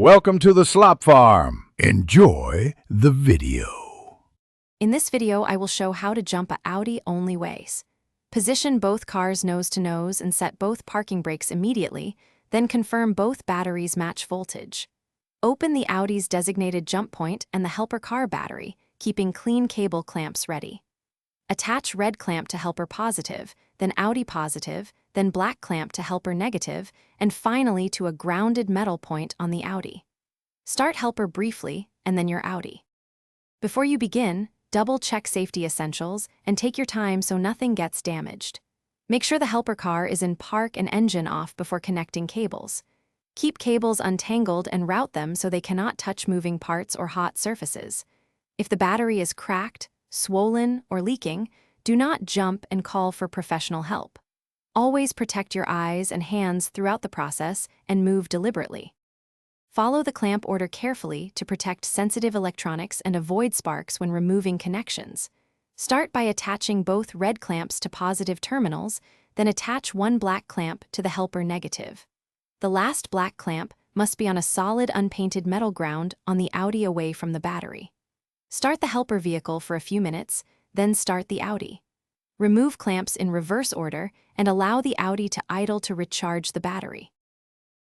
Welcome to the Slop Farm. Enjoy the video. In this video, I will show how to jump a Audi only ways. Position both cars nose to nose and set both parking brakes immediately, then confirm both batteries match voltage. Open the Audi's designated jump point and the helper car battery, keeping clean cable clamps ready. Attach red clamp to helper positive, then Audi positive, then black clamp to helper negative, and finally to a grounded metal point on the Audi. Start helper briefly, and then your Audi. Before you begin, double-check safety essentials and take your time so nothing gets damaged. Make sure the helper car is in park and engine off before connecting cables. Keep cables untangled and route them so they cannot touch moving parts or hot surfaces. If the battery is cracked, swollen, or leaking, do not jump and call for professional help. Always protect your eyes and hands throughout the process and move deliberately. Follow the clamp order carefully to protect sensitive electronics and avoid sparks when removing connections. Start by attaching both red clamps to positive terminals, then attach one black clamp to the helper negative. The last black clamp must be on a solid unpainted metal ground on the Audi away from the battery. Start the helper vehicle for a few minutes, then start the Audi. Remove clamps in reverse order and allow the Audi to idle to recharge the battery.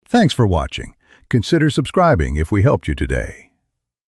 Thanks for watching. Consider subscribing if we helped you today.